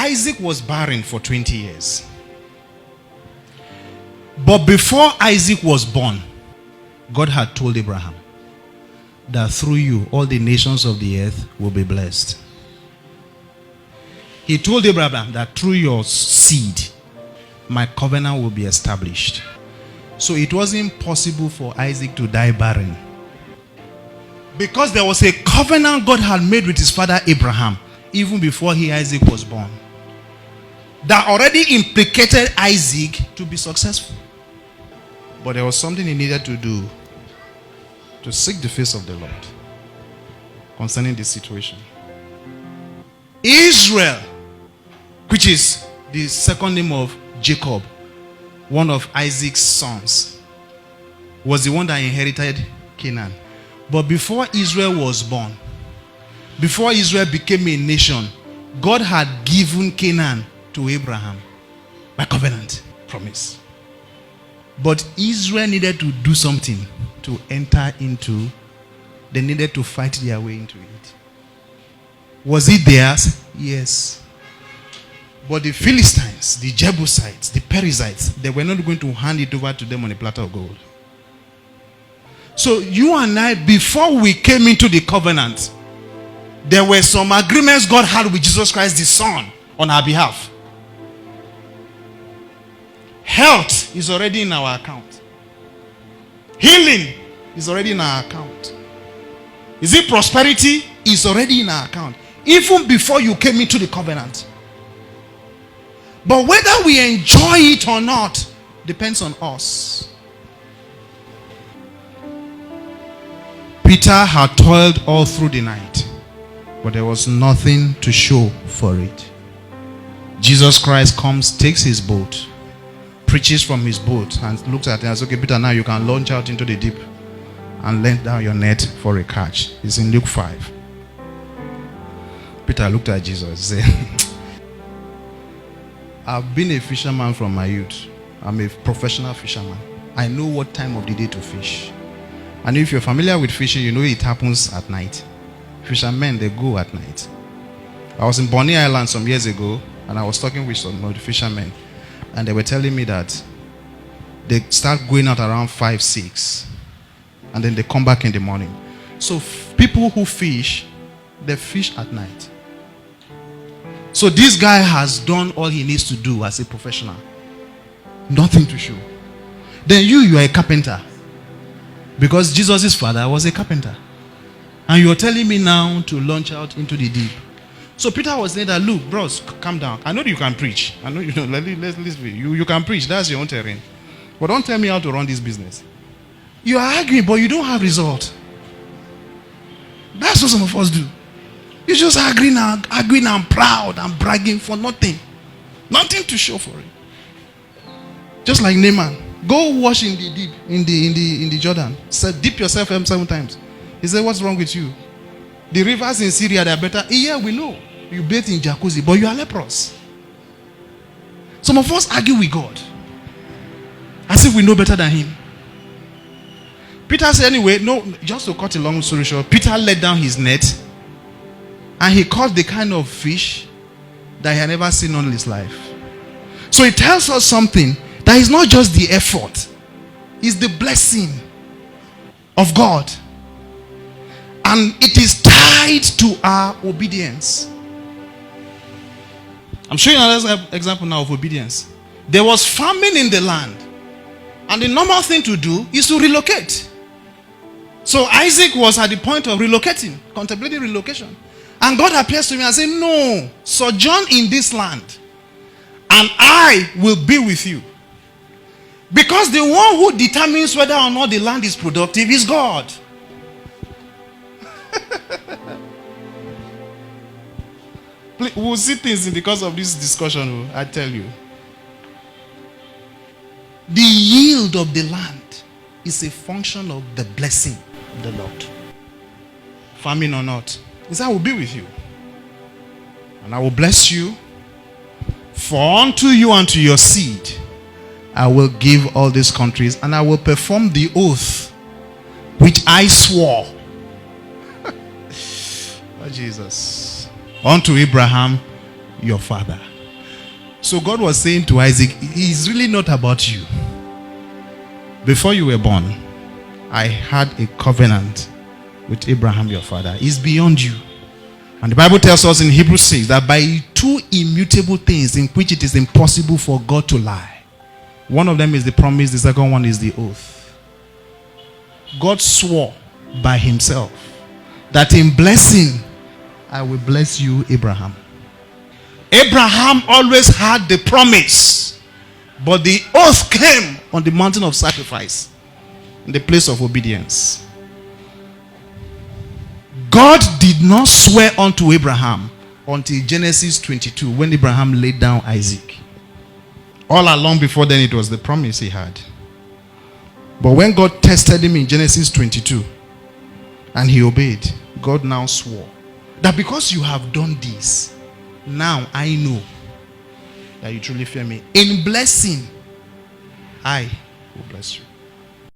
Isaac was barren for 20 years. But before Isaac was born, God had told Abraham that through you, all the nations of the earth will be blessed. He told Abraham that through your seed, my covenant will be established. So it wasn't possible for Isaac to die barren. Because there was a covenant God had made with his father Abraham, even before Isaac was born, that already implicated Isaac to be successful. But there was something he needed to do to seek the face of the Lord concerning this situation. Israel, which is the second name of Jacob, one of Isaac's sons, was the one that inherited Canaan. But before Israel was born, before Israel became a nation, God had given Canaan to Abraham by covenant promise. But Israel needed to do something to enter into. They needed to fight their way into it. Was it theirs? Yes. But the Philistines, the Jebusites, the Perizzites, they were not going to hand it over to them on a platter of gold. So you and I, before we came into the covenant, there were some agreements God had with Jesus Christ, the Son, on our behalf. Health is already in our account. Healing is already in our account. Is it prosperity? Is already in our account. Even before you came into the covenant. But whether we enjoy it or not depends on us. Peter had toiled all through the night, but there was nothing to show for it. Jesus Christ comes, takes his boat, preaches from his boat, and looks at it and says, okay, Peter, now you can launch out into the deep and let down your net for a catch. It's in Luke 5. Peter looked at Jesus and said, I've been a fisherman from my youth. I'm a professional fisherman. I know what time of the day to fish. And if you're familiar with fishing, you know it happens at night. Fishermen, they go at night. I was in Bonny Island some years ago, and I was talking with some of the fishermen, and they were telling me that they start going out around 5, 6, and then they come back in the morning. So people who fish, they fish at night. So this guy has done all he needs to do as a professional. Nothing to show. Then you are a carpenter. Because Jesus' father was a carpenter. And you're telling me now to launch out into the deep. So Peter was saying that, look, bros, calm down. I know you can preach. I know you know. Let's be. You can preach. That's your own terrain. But don't tell me how to run this business. You are arguing, but you don't have result. That's what some of us do. You're just arguing and proud and bragging for nothing. Nothing to show for it. Just like Naaman. Go wash in the deep, in the Jordan. So dip yourself 7 times. He said, what's wrong with you? The rivers in Syria, they are better. Yeah, we know. You bathe in jacuzzi, but you are leprous. Some of us argue with God as if we know better than him. Peter said, anyway, no, just to cut a long story short, Peter let down his net and he caught the kind of fish that he had never seen in his life. So it tells us something, that is not just the effort, it's the blessing of God. And it is tied to our obedience. I'm showing another example now of obedience. There was famine in the land. And the normal thing to do is to relocate. So Isaac was at the point of relocating, contemplating relocation. And God appears to me and says, no, sojourn in this land, and I will be with you. Because the one who determines whether or not the land is productive is God. We'll see things in the course of this discussion, I tell you. The yield of the land is a function of the blessing of the Lord. Famine or not, he said, I will be with you. And I will bless you. For unto you and to your seed I will give all these countries, and I will perform the oath which I swore. Oh, Jesus. Unto Abraham, your father. So God was saying to Isaac, it's really not about you. Before you were born, I had a covenant with Abraham your father. It's beyond you. And the Bible tells us in Hebrews 6 that by two immutable things in which it is impossible for God to lie. One of them is the promise, the second one is the oath. God swore by himself that in blessing, I will bless you, Abraham. Abraham always had the promise, but the oath came on the mountain of sacrifice, in the place of obedience. God did not swear unto Abraham until Genesis 22, when Abraham laid down Isaac. All along before then, it was the promise he had. But when God tested him in Genesis 22, and he obeyed, God now swore that because you have done this, now I know that you truly fear me. In blessing, I will bless you.